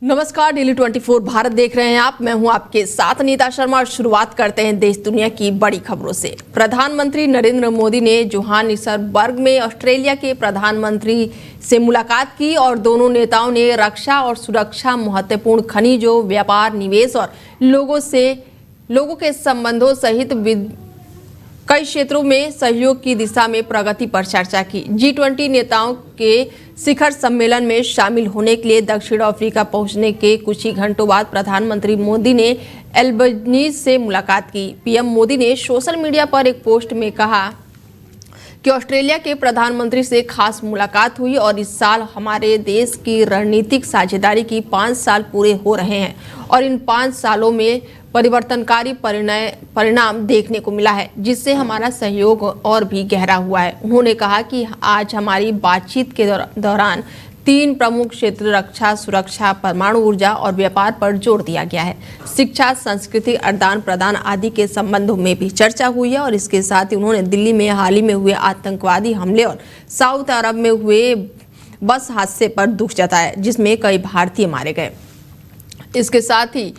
नमस्कार, डेली 24 भारत देख रहे हैं आप। मैं हूं आपके साथ नीता शर्मा और शुरुआत करते हैं देश दुनिया की बड़ी खबरों से। प्रधानमंत्री नरेंद्र मोदी ने जोहानिसबर्ग में ऑस्ट्रेलिया के प्रधानमंत्री से मुलाकात की और दोनों नेताओं ने रक्षा और सुरक्षा, महत्वपूर्ण खनिजों, व्यापार, निवेश और लोगों के संबंधों सहित कई क्षेत्रों में सहयोग की दिशा में प्रगति पर चर्चा की। G20 नेताओं के शिखर सम्मेलन में शामिल होने के लिए दक्षिण अफ्रीका पहुंचने के कुछ ही घंटों बाद प्रधानमंत्री मोदी ने एल्बनीज से मुलाकात की। पीएम मोदी ने सोशल मीडिया पर एक पोस्ट में कहा कि ऑस्ट्रेलिया के प्रधानमंत्री से खास मुलाकात हुई और इस साल हमारे देश की रणनीतिक साझेदारी की 5 साल पूरे हो रहे हैं और इन 5 सालों में परिवर्तनकारी परिणाम देखने को मिला है, जिससे हमारा सहयोग और भी गहरा हुआ है। उन्होंने कहा कि आज हमारी बातचीत के दौरान 3 प्रमुख क्षेत्र रक्षा, सुरक्षा, परमाणु ऊर्जा और व्यापार पर जोर दिया गया है। शिक्षा, संस्कृति, आदान प्रदान आदि के संबंधों में भी चर्चा हुई है और इसके साथ ही उन्होंने दिल्ली में हाल ही में हुए आतंकवादी हमले और साउथ अरब में हुए बस हादसे पर दुख जताया, जिसमें कई भारतीय मारे गए। इसके साथ ही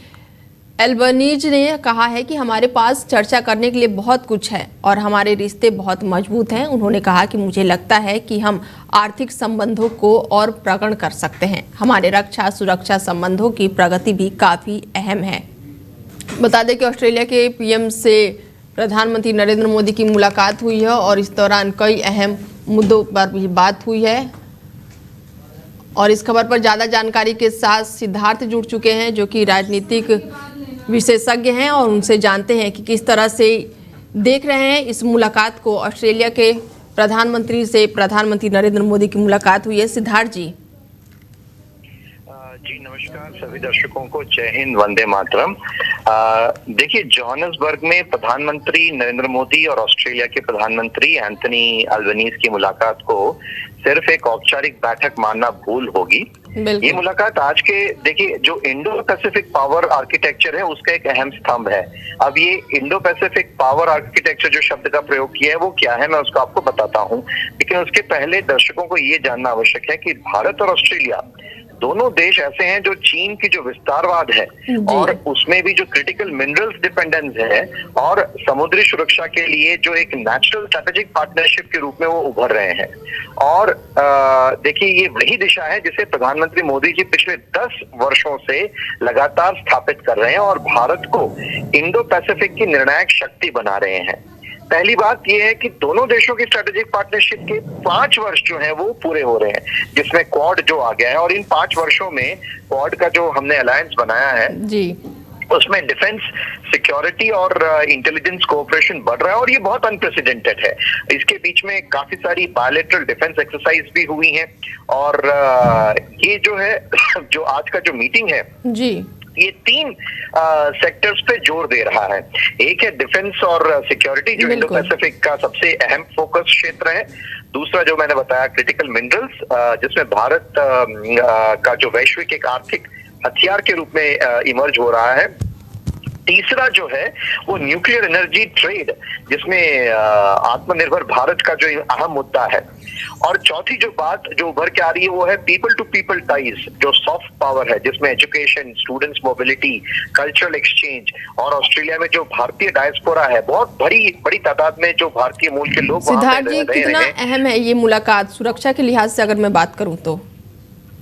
एल्बनीज ने कहा है कि हमारे पास चर्चा करने के लिए बहुत कुछ है और हमारे रिश्ते बहुत मजबूत हैं। उन्होंने कहा कि मुझे लगता है कि हम आर्थिक संबंधों को और प्रगाढ़ कर सकते हैं। हमारे रक्षा सुरक्षा संबंधों की प्रगति भी काफ़ी अहम है। बता दें कि ऑस्ट्रेलिया के पीएम से प्रधानमंत्री नरेंद्र मोदी की मुलाकात हुई है और इस दौरान कई अहम मुद्दों पर भी बात हुई है। और इस खबर पर ज़्यादा जानकारी के साथ सिद्धार्थ जुड़ चुके हैं, जो कि राजनीतिक विशेषज्ञ हैं, और उनसे जानते हैं कि किस तरह से देख रहे हैं इस मुलाकात को। ऑस्ट्रेलिया के प्रधानमंत्री से प्रधानमंत्री नरेंद्र मोदी की मुलाकात हुई है। सिद्धार्थ जी। जी नमस्कार सभी दर्शकों को, जय हिंद, वंदे मातरम। देखिए, जोहानिसबर्ग में प्रधानमंत्री नरेंद्र मोदी और ऑस्ट्रेलिया के प्रधानमंत्री एंथनी अल्बनीज की मुलाकात को सिर्फ एक औपचारिक बैठक मानना भूल होगी। ये मुलाकात आज के देखिए जो इंडो पैसिफिक पावर आर्किटेक्चर है उसका एक अहम स्तंभ है। अब ये इंडो पैसिफिक पावर आर्किटेक्चर जो शब्द का प्रयोग किया है वो क्या है, मैं उसको आपको बताता हूँ, लेकिन उसके पहले दर्शकों को ये जानना आवश्यक है कि भारत और ऑस्ट्रेलिया दोनों देश ऐसे हैं जो चीन की जो विस्तारवाद है और उसमें भी जो क्रिटिकल मिनरल्स डिपेंडेंस है और समुद्री सुरक्षा के लिए जो एक नेचुरल स्ट्रेटेजिक पार्टनरशिप के रूप में वो उभर रहे हैं। और देखिए, ये वही दिशा है जिसे प्रधानमंत्री मोदी जी पिछले 10 वर्षों से लगातार स्थापित कर रहे हैं और भारत को इंडो पैसिफिक की निर्णायक शक्ति बना रहे हैं। पहली बात यह है कि दोनों देशों की स्ट्रेटेजिक पार्टनरशिप के 5 वर्ष जो हैं वो पूरे हो रहे हैं, जिसमें क्वाड जो आ गया है, और इन 5 वर्षों में क्वाड का जो हमने अलायंस बनाया है जी, उसमें डिफेंस, सिक्योरिटी और इंटेलिजेंस कोऑपरेशन बढ़ रहा है और ये बहुत अनप्रेसिडेंटेड है। इसके बीच में काफी सारी बायलैटरल डिफेंस एक्सरसाइज भी हुई हैं और ये जो है जो आज का जो मीटिंग है जी, ये 3 सेक्टर्स पे जोर दे रहा है। एक है डिफेंस और सिक्योरिटी, जो इंडो पैसिफिक का सबसे अहम फोकस क्षेत्र है। दूसरा जो मैंने बताया क्रिटिकल मिनरल्स, जिसमें भारत का जो वैश्विक एक आर्थिक हथियार के रूप में इमर्ज हो रहा है। तीसरा जो है वो न्यूक्लियर एनर्जी ट्रेड, जिसमें आत्मनिर्भर भारत का जो अहम मुद्दा है। और चौथी जो बात जो उभर के आ रही है वो है पीपल टू पीपल टाइज, जो सॉफ्ट पावर है, जिसमें education, students mobility, cultural exchange और ऑस्ट्रेलिया में जो भारतीय डायस्पोरा है, बहुत बड़ी तादाद में जो भारतीय मूल के लोग। सिद्धार्थ जी, कितना अहम है ये मुलाकात सुरक्षा के लिहाज से अगर मैं बात करूं तो?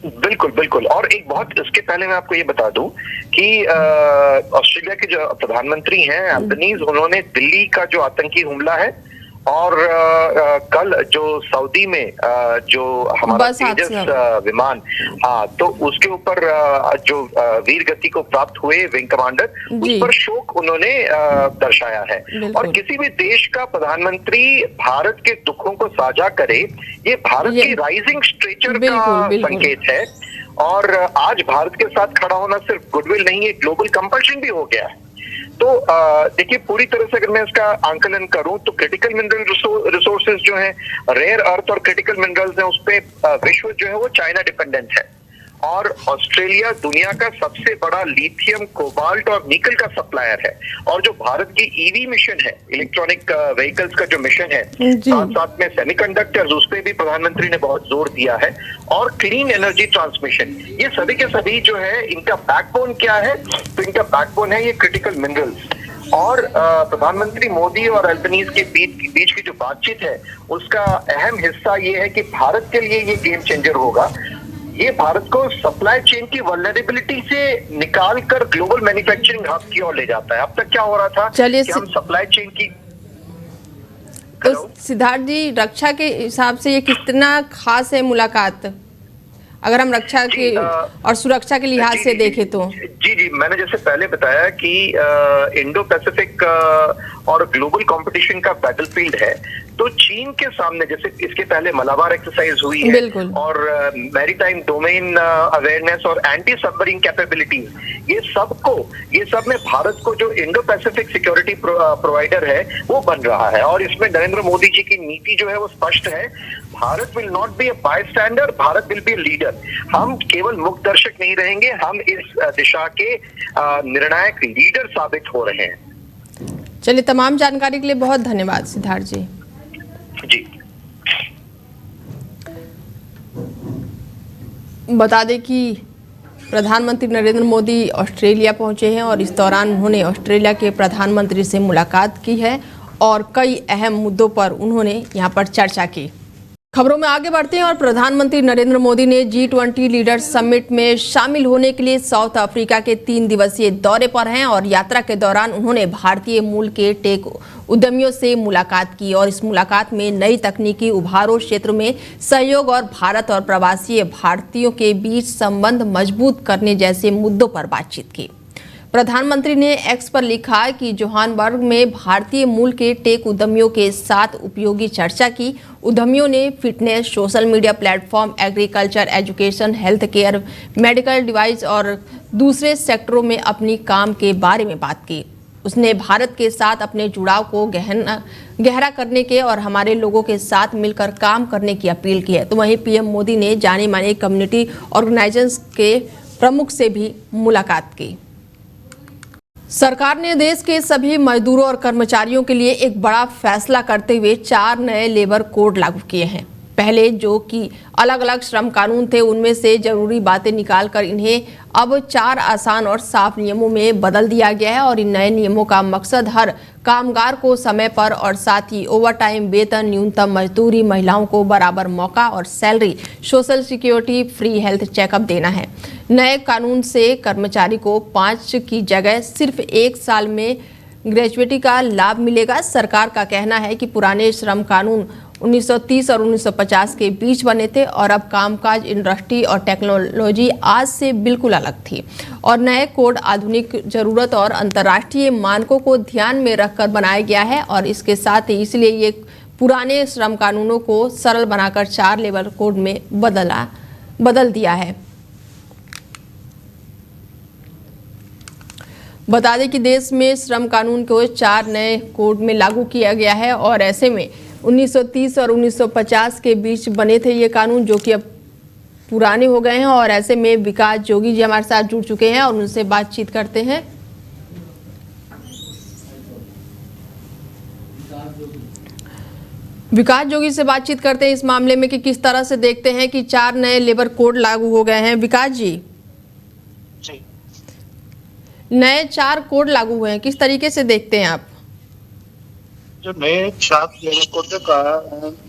बिल्कुल बिल्कुल। और एक बहुत इसके पहले मैं आपको ये बता दूं कि ऑस्ट्रेलिया के जो प्रधानमंत्री हैं एल्बनीज, उन्होंने दिल्ली का जो आतंकी हमला है और कल जो सऊदी में जो हमारा तेजस विमान, हाँ, तो उसके ऊपर जो वीर गति को प्राप्त हुए विंग कमांडर, उस पर शोक उन्होंने दर्शाया है। और किसी भी देश का प्रधानमंत्री भारत के दुखों को साझा करे, ये भारत की राइजिंग स्टेचर का संकेत है। और आज भारत के साथ खड़ा होना सिर्फ गुडविल नहीं है, ग्लोबल कंपल्शन भी हो गया है। तो देखिए, पूरी तरह से अगर मैं इसका आंकलन करूं तो क्रिटिकल मिनरल रिसोर्सेज जो हैं, रेयर अर्थ और क्रिटिकल मिनरल्स हैं, उस पे विश्व जो है वो चाइना डिपेंडेंट है। और ऑस्ट्रेलिया दुनिया का सबसे बड़ा लिथियम, कोबाल्ट और निकल का सप्लायर है। और जो भारत की ईवी मिशन है, इलेक्ट्रॉनिक व्हीकल्स का जो मिशन है, साथ साथ में सेमीकंडक्टर्स, उस पे भी प्रधानमंत्री ने बहुत जोर दिया है, और क्लीन एनर्जी ट्रांसमिशन, ये सभी के सभी जो है इनका बैकबोन क्या है, तो इनका बैकबोन है ये क्रिटिकल मिनरल्स। और प्रधानमंत्री मोदी और अल्बनीज के बीच की जो बातचीत है, उसका अहम हिस्सा ये है कि भारत के लिए ये गेम चेंजर होगा। ये भारत को सप्लाई चेन की वल्नरेबिलिटी से निकाल कर ग्लोबल मैन्युफैक्चरिंग हब की ओर ले जाता है। अब तक क्या हो रहा था कि हम सप्लाई चेन की तो सिद्धार्थ जी, रक्षा के हिसाब से ये कितना खास है मुलाकात, अगर हम रक्षा के और सुरक्षा के लिहाज से देखें तो? जी, मैंने जैसे पहले बताया कि इंडो पैसिफिक और ग्लोबल कंपटीशन का बैटलफील्ड है, तो चीन के सामने, जैसे इसके पहले मलाबार एक्सरसाइज हुई है और मैरीटाइम डोमेन अवेयरनेस और एंटी सबमरीन कैपेबिलिटीज, ये सब में भारत को जो इंडो पैसिफिक सिक्योरिटी प्रोवाइडर है वो बन रहा है। और इसमें नरेंद्र मोदी जी की नीति जो है वो स्पष्ट है, Bharat will not be a bystander, Bharat will be a leader. हम केवल मुक्त दर्शक नहीं रहेंगे, हम इस दिशा के निर्णायक लीडर साबित हो रहे हैं। चलिए, तमाम जानकारी के लिए बहुत धन्यवाद सिद्धार्थ जी। जी, बता दें कि प्रधानमंत्री नरेंद्र मोदी ऑस्ट्रेलिया पहुंचे हैं और इस दौरान उन्होंने ऑस्ट्रेलिया के प्रधानमंत्री से मुलाकात की है और कई अहम मुद्दों पर उन्होंने यहां पर चर्चा की। खबरों में आगे बढ़ते हैं और प्रधानमंत्री नरेंद्र मोदी ने G20 लीडर्स समिट में शामिल होने के लिए साउथ अफ्रीका के 3 दिवसीय दौरे पर हैं और यात्रा के दौरान उन्होंने भारतीय मूल के टेक उद्यमियों से मुलाकात की और इस मुलाकात में नई तकनीकी उभारों क्षेत्र में सहयोग और भारत और प्रवासी भारतीयों के बीच संबंध मजबूत करने जैसे मुद्दों पर बातचीत की। प्रधानमंत्री ने एक्स पर लिखा कि जोहान्सबर्ग में भारतीय मूल के टेक उद्यमियों के साथ उपयोगी चर्चा की। उद्यमियों ने fitness, social media platform, agriculture, education, health care, medical device और दूसरे सेक्टरों में अपनी काम के बारे में बात की। उसने भारत के साथ अपने जुड़ाव को गहरा करने के और हमारे लोगों के साथ मिलकर काम करने की अपील की है। तो वहीं पीएम मोदी ने जाने माने कम्युनिटी ऑर्गेनाइजेशंस के प्रमुख से भी मुलाकात की। सरकार ने देश के सभी मजदूरों और कर्मचारियों के लिए एक बड़ा फैसला करते हुए 4 नए लेबर कोड लागू किए हैं। पहले जो कि अलग अलग श्रम कानून थे, उनमें से जरूरी बातें निकालकर इन्हें अब 4 आसान और साफ नियमों में बदल दिया गया है और इन नए नियमों का मकसद हर कामगार को समय पर और साथ ही ओवरटाइम वेतन, न्यूनतम मजदूरी, महिलाओं को बराबर मौका और salary, social security, free health checkup देना है। नए कानून से कर्मचारी को 5 की जगह सिर्फ 1 साल में ग्रेजुएटी का लाभ मिलेगा। सरकार का कहना है कि पुराने श्रम कानून 1930 और 1950 के बीच बने थे और अब कामकाज, इंडस्ट्री और टेक्नोलॉजी आज से बिल्कुल अलग थी और नए कोड आधुनिक जरूरत और अंतर्राष्ट्रीय मानकों को ध्यान में रखकर बनाया गया है और इसके साथ ही इसलिए ये पुराने श्रम कानूनों को सरल बनाकर 4 लेबर कोड में बदल दिया है। बता दें कि देश में श्रम कानून को 4 नए कोड में लागू किया गया है और ऐसे में 1930 और 1950 के बीच बने थे ये कानून, जो कि अब पुराने हो गए हैं। और ऐसे में विकास जोगी जी हमारे साथ जुड़ चुके हैं और उनसे बातचीत करते हैं। विकास जोगी से बातचीत करते हैं इस मामले में कि किस तरह से देखते हैं कि 4 नए लेबर कोड लागू हो गए हैं। विकास जी, नए 4 कोड लागू हुए हैं, किस तरीके से देखते हैं आप? जो नए 4 लेबर कोड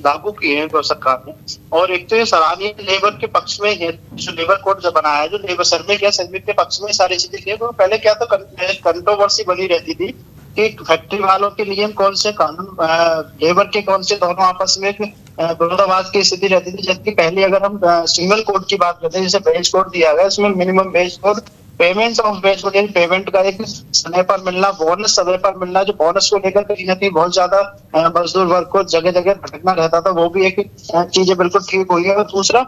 लागू किए हैं सरकार ने, और एक तो ये सराहनीय लेबर के पक्ष में है जो लेबर कोड जो बनाया है, जो लेबर श्रमिक के पक्ष में सारी चीजें की। तो पहले क्या तो कंट्रोवर्सी बनी रहती थी कि फैक्ट्री वालों के नियम कौन से, कानून लेबर के कौन से, दोनों आपस में विरोधाभास की स्थिति रहती थी। जबकि पहले अगर हम सिंगल कोड की बात करते हैं, जैसे वेज कोड दिया गया, इसमें minimum wage code, payment of ways code, payment का एक समय पर मिलना, बोनस समय पर मिलना, जो बोनस को लेकर कहीं ना कहीं बहुत ज्यादा मजदूर वर्ग को जगह जगह भटकना रहता था, वो भी एक चीजें बिल्कुल ठीक हुई है। और दूसरा,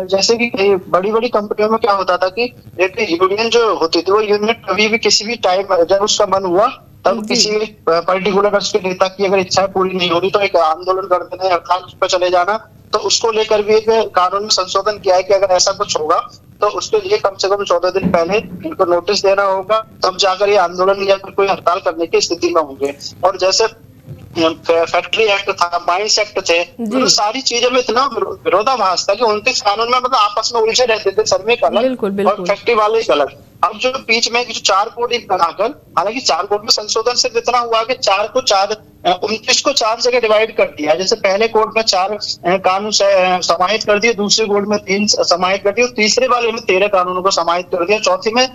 जैसे कि बड़ी बड़ी कंपनियों में क्या होता था कि एक यूनियन जो होती थी, वो यूनियन कभी भी किसी भी टाइम जब उसका मन हुआ तब किसी पर्टिकुलर उसके नेता की अगर इच्छा पूरी नहीं हो रही तो एक आंदोलन कर देना, हड़ताल पर चले जाना। तो उसको लेकर भी एक कानून में संशोधन किया है कि अगर ऐसा कुछ होगा तो उसके लिए कम से कम 14 दिन पहले इनको नोटिस देना होगा, तब जाकर ये आंदोलन या कोई हड़ताल करने की स्थिति में होंगे। और जैसे फैक्ट्री एक्ट था, माइंस एक्ट थे, तो सारी चीजों में इतना विरोधाभास था कि 29 कानून में मतलब आपस में उलझे रहते थे, श्रमिक अलग और फैक्ट्री वाले अलग। अब जो बीच में जो 4 कोड बनाकर, हालांकि 4 कोड में संशोधन सिर्फ इतना हुआ कि 29 को 4 जगह डिवाइड कर दिया। जैसे पहले कोड में 4 कानून समाहित कर दिए, दूसरे कोड में 3 समाहित कर दिए, तीसरे वाले में 13 कानूनों को समाहित कर दिया, चौथी में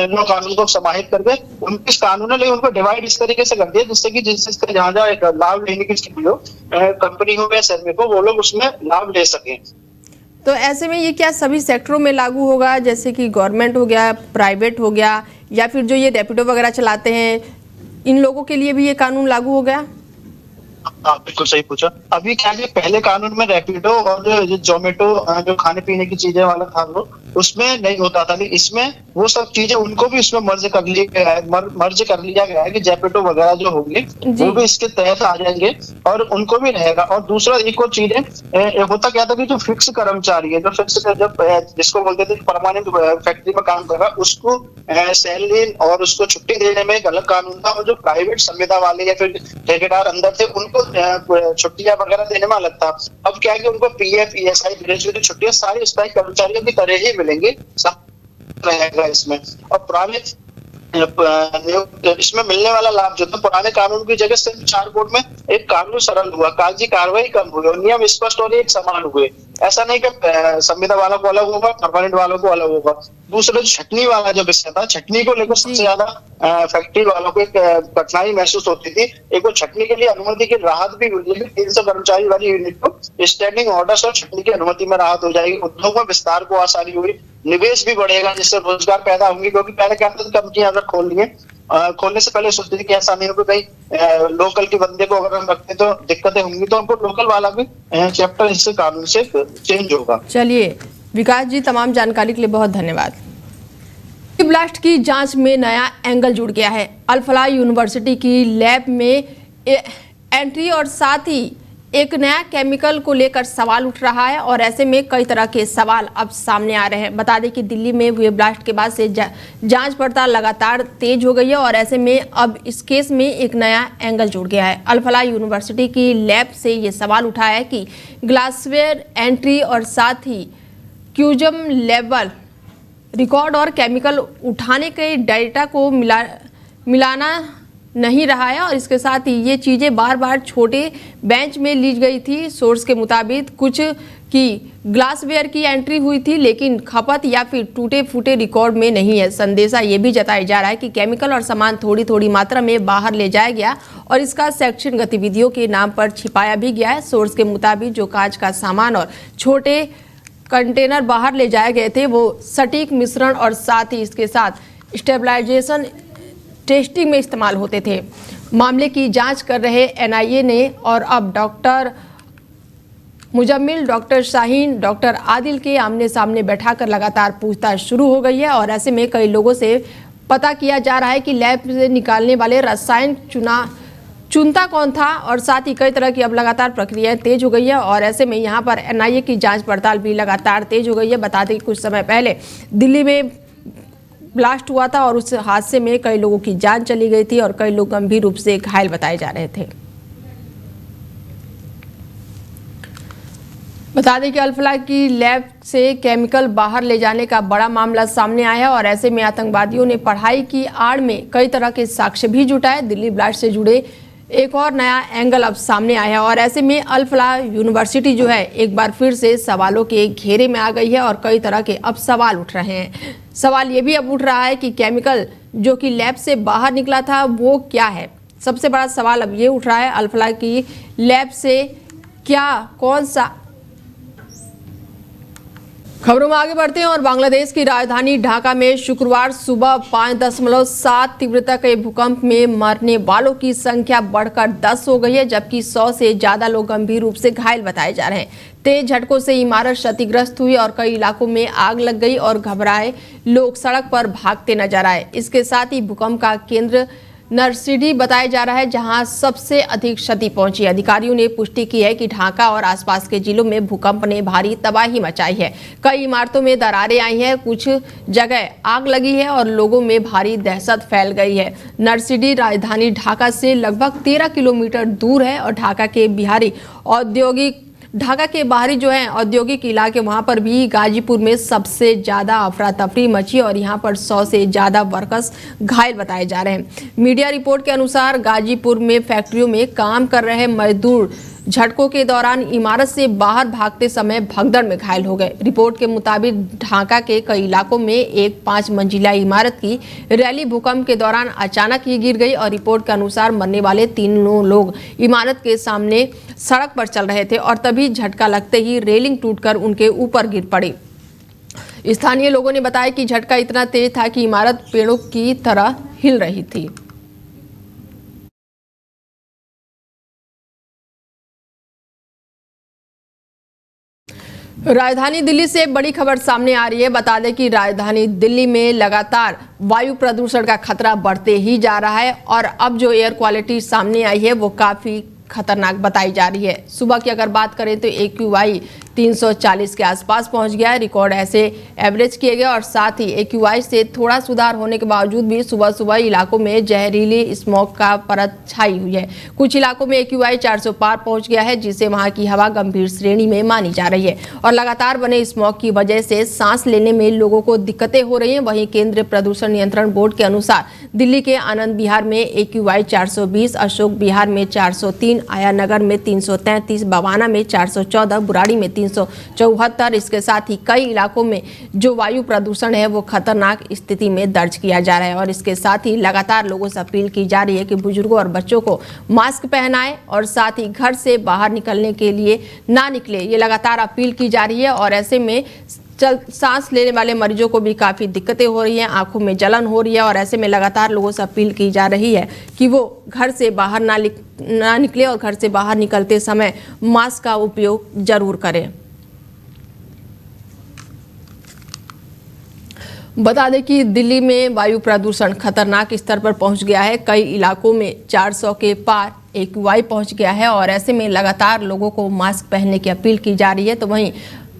9 कानून को समाहित करके 29 कानून है, लेकिन उनको डिवाइड इस तरीके से कर दिया जिससे कि जिससे जहां जहां लाभ लेने की स्थिति हो, कंपनी हो या श्रमिक हो, वो लोग उसमें लाभ ले सके। तो ऐसे में ये क्या सभी सेक्टरों में लागू होगा, जैसे कि गवर्नमेंट हो गया, प्राइवेट हो गया, या फिर जो ये रैपिडो वगैरह चलाते हैं, इन लोगों के लिए भी ये कानून लागू हो गया? हाँ, बिल्कुल सही पूछा। अभी क्या है, पहले कानून में रैपिडो और जो जोमेटो जो खाने पीने की चीजें वाला था वो उसमें नहीं होता था, लेकिन इसमें वो सब चीजें उनको भी इसमें मर्ज कर लिया गया है कि जैपेटो वगैरह जो होंगे वो भी इसके तहत आ जाएंगे और उनको भी रहेगा। और दूसरा एक और चीज है, होता क्या था कि जो फिक्स कर्मचारी है, जिसको बोलते थे परमानेंट फैक्ट्री में काम कर रहा, उसको सैलरी और उसको छुट्टी देने में एक अलग कानून था, और जो प्राइवेट संविदा वाले या फिर ठेकेदार अंदर थे उनको छुट्टियां वगैरह देने में अलग था। अब क्या है कि उनको पीएफ, ईएसआई, ग्रेजुएटी छुट्टियां सारी स्थायी कर्मचारियों की तरह ही मिलेंगी, सब रहेगा इसमें। और पुराने इसमें मिलने वाला लाभ जो था, पुराने कानून की जगह सिर्फ 4 कोड में एक कानून सरल हुआ, कागजी कार्रवाई कम हुई और नियम स्पष्ट और एक समान हुए। ऐसा नहीं कि संविदा वालों को अलग होगा, परमानेंट वालों को अलग होगा। दूसरा छटनी वाला जो विषय था, छटनी को लेकर सबसे ज्यादा फैक्ट्री वालों को एक कठिनाई महसूस होती थी। एक वो छटनी के लिए अनुमति की राहत भी हुई है, 300 कर्मचारी वाली यूनिट को स्टैंडिंग ऑर्डर्स और छटनी की अनुमति में राहत हो जाएगी। उद्योग में विस्तार को आसानी हुई, निवेश भी बढ़ेगा, जिससे रोजगार पैदा होंगे। क्योंकि पहले क्या था, कंपनियां अगर खोलने से पहले सोचते थे कि ऐसा नहीं हो कि कहीं लोकल के बंदे को अगर हम रखते तो दिक्कतें होंगी, तो हमको लोकल वाला भी चैप्टर इससे कानून से चेंज होगा। चलिए विकास जी, तमाम जानकारी के लिए बहुत धन्यवाद। ब्लास्ट की जांच में नया एंगल जुड़ गया है। अल फलाह यूनिवर्सिटी की लैब में एंट्री और साथ ही एक नया केमिकल को लेकर सवाल उठ रहा है और ऐसे में कई तरह के सवाल अब सामने आ रहे हैं। बता दें कि दिल्ली में हुए ब्लास्ट के बाद से जांच पड़ताल लगातार तेज हो गई है और ऐसे में अब इस केस में एक नया एंगल जुड़ गया है। अल फलाह यूनिवर्सिटी की लैब से ये सवाल उठा है कि ग्लासवेयर एंट्री और साथ ही क्यूजम लेवल रिकॉर्ड और केमिकल उठाने के डेटा को मिलाना नहीं रहा है और इसके साथ ही ये चीज़ें बार बार छोटे बेंच में ली गई थी। सोर्स के मुताबिक कुछ की ग्लासवेयर की एंट्री हुई थी लेकिन खपत या फिर टूटे फूटे रिकॉर्ड में नहीं है। संदेशा ये भी जताया जा रहा है कि केमिकल और सामान थोड़ी थोड़ी मात्रा में बाहर ले जाया गया और इसका सेक्शन गतिविधियों के नाम पर छिपाया भी गया है। सोर्स के मुताबिक जो कांच का सामान और छोटे कंटेनर बाहर ले जाए गए थे वो सटीक मिश्रण और साथ ही इसके साथ स्टेबलाइजेशन टेस्टिंग में इस्तेमाल होते थे। मामले की जांच कर रहे एनआईए ने और अब doctor Muzammil, doctor Shaheen, doctor Adil के आमने सामने बैठाकर लगातार पूछताछ शुरू हो गई है और ऐसे में कई लोगों से पता किया जा रहा है कि लैब से निकालने वाले रसायन चुनता कौन था और साथ ही कई तरह की अब लगातार प्रक्रियाएं तेज हो गई है और ऐसे में यहाँ पर एनआईए की जांच पड़ताल भी लगातार तेज हो गई है। बता दें कि कुछ समय पहले दिल्ली में ब्लास्ट हुआ था और उस हादसे में कई लोगों की जान चली गई थी और कई लोग गंभीर रूप से घायल बताए जा रहे थे। बता दें कि अल फलाह की लैब से केमिकल बाहर ले जाने का बड़ा मामला सामने आया है और ऐसे में आतंकवादियों ने पढ़ाई की आड़ में कई तरह के साक्ष्य भी जुटाए। दिल्ली ब्लास्ट से जुड़े एक और नया एंगल अब सामने आया है और ऐसे में अल फलाह यूनिवर्सिटी जो है एक बार फिर से सवालों के घेरे में आ गई है और कई तरह के अब सवाल उठ रहे हैं। सवाल ये भी अब उठ रहा है कि केमिकल जो कि लैब से बाहर निकला था वो क्या है। सबसे बड़ा सवाल अब ये उठ रहा है, अल फलाह की लैब से क्या कौन सा। खबरों में आगे बढ़ते हैं और बांग्लादेश की राजधानी ढाका में शुक्रवार सुबह 5.7 तीव्रता के भूकंप में मरने वालों की संख्या बढ़कर 10 हो गई है जबकि 100 से ज्यादा लोग गंभीर रूप से घायल बताए जा रहे हैं। तेज झटकों से इमारत क्षतिग्रस्त हुई और कई इलाकों में आग लग गई और घबराए लोग सड़क पर भागते नजर आए। इसके साथ ही भूकंप का केंद्र नरसिंह बताया जा रहा है जहां सबसे अधिक क्षति पहुंची है। अधिकारियों ने पुष्टि की है कि ढाका और आसपास के जिलों में भूकंप ने भारी तबाही मचाई है। कई इमारतों में दरारें आई हैं, कुछ जगह आग लगी है और लोगों में भारी दहशत फैल गई है। नरसिंह राजधानी ढाका से लगभग 13 किलोमीटर दूर है और ढाका के बाहरी जो है औद्योगिक इलाके, वहां पर भी गाजीपुर में सबसे ज्यादा अफरा तफरी मची और यहां पर 100 से ज्यादा वर्कर्स घायल बताए जा रहे हैं। मीडिया रिपोर्ट के अनुसार गाजीपुर में फैक्ट्रियों में काम कर रहे मजदूर झटकों के दौरान इमारत से बाहर भागते समय भगदड़ में घायल हो गए। रिपोर्ट के मुताबिक ढाका के कई इलाकों में एक 5 मंजिला इमारत की रैली भूकंप के दौरान अचानक ही गिर गई और रिपोर्ट के अनुसार मरने वाले 3 लोग इमारत के सामने सड़क पर चल रहे थे और तभी झटका लगते ही रेलिंग टूटकर उनके ऊपर गिर पड़ी। स्थानीय लोगों ने बताया कि झटका इतना तेज था कि इमारत पेड़ों की तरह हिल रही थी। राजधानी दिल्ली से बड़ी खबर सामने आ रही है। बता दें कि राजधानी दिल्ली में लगातार वायु प्रदूषण का खतरा बढ़ते ही जा रहा है और अब जो एयर क्वालिटी सामने आई है वो काफी खतरनाक बताई जा रही है। सुबह की अगर बात करें तो AQI 340 के आसपास पहुंच गया है। रिकॉर्ड ऐसे एवरेज किए गए और साथ ही AQI से थोड़ा सुधार होने के बावजूद भी सुबह सुबह इलाकों में जहरीली स्मॉग का परत छाई हुई है। कुछ इलाकों में AQI 400 पार पहुंच गया है, जिससे वहां की हवा गंभीर श्रेणी में मानी जा रही है और लगातार बने स्मॉग की वजह से सांस लेने में लोगों को दिक्कतें हो रही हैं। वहीं केंद्रीय प्रदूषण नियंत्रण बोर्ड के अनुसार दिल्ली के आनंद विहार में AQI 420, अशोक विहार में 403, आया नगर में 333, बवाना में 414, बुराड़ी में 374। इसके साथ ही कई इलाकों में जो वायु प्रदूषण है वो खतरनाक स्थिति में दर्ज किया जा रहा है और इसके साथ ही लगातार लोगों से अपील की जा रही है कि बुजुर्गों और बच्चों को मास्क पहनाएं और साथ ही घर से बाहर निकलने के लिए ना निकले। ये लगातार अपील की जा रही है और ऐसे में सांस लेने वाले मरीजों को भी काफ़ी दिक्कतें हो रही हैं, आंखों में जलन हो रही है और ऐसे में लगातार लोगों से अपील की जा रही है कि वो घर से बाहर ना निकले और घर से बाहर निकलते समय मास्क का उपयोग जरूर करें। बता दें कि दिल्ली में वायु प्रदूषण खतरनाक स्तर पर पहुंच गया है। कई इलाकों में 400 के पार AQI पहुंच गया है और ऐसे में लगातार लोगों को मास्क पहनने की अपील की जा रही है। तो वहीं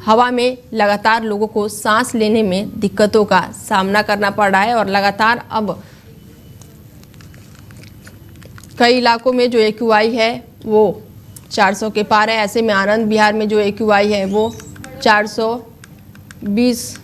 हवा में लगातार लोगों को सांस लेने में दिक्कतों का सामना करना पड़ रहा है और लगातार अब कई इलाकों में जो AQI है वो 400 के पार है। ऐसे में आनंद विहार में जो AQI है वो 420।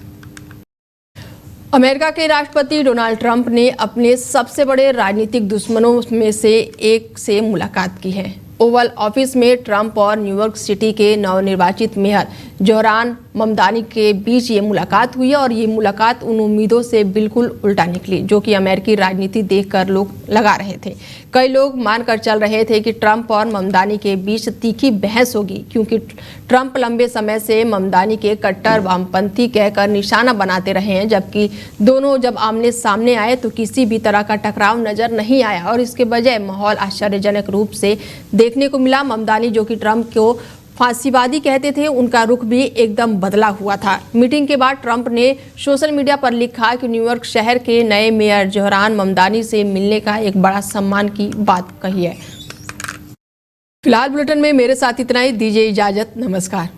अमेरिका के राष्ट्रपति डोनाल्ड ट्रंप ने अपने सबसे बड़े राजनीतिक दुश्मनों में से एक से मुलाकात की है। ओवल ऑफिस में ट्रंप और न्यूयॉर्क सिटी के नवनिर्वाचित मेयर जोहरान ममदानी के बीच ये मुलाकात हुई है और ये मुलाकात उन उम्मीदों से बिल्कुल उल्टा निकली जो कि अमेरिकी राजनीति देखकर लोग लगा रहे थे। कई लोग मानकर चल रहे थे कि ट्रंप और ममदानी के बीच तीखी बहस होगी, क्योंकि ट्रंप लंबे समय से ममदानी के कट्टर वामपंथी कहकर निशाना बनाते रहे हैं, जबकि दोनों जब आमने सामने आए तो किसी भी तरह का टकराव नजर नहीं आया और इसके बजाय माहौल आश्चर्यजनक रूप से देखने को मिला। ममदानी जो कि ट्रंप को फांसीवादी कहते थे, उनका रुख भी एकदम बदला हुआ था। मीटिंग के बाद ट्रंप ने सोशल मीडिया पर लिखा कि न्यूयॉर्क शहर के नए मेयर जोहरान ममदानी से मिलने का एक बड़ा सम्मान की बात कही है। फिलहाल बुलेटिन में मेरे साथ इतना ही। दीजिए इजाजत। नमस्कार।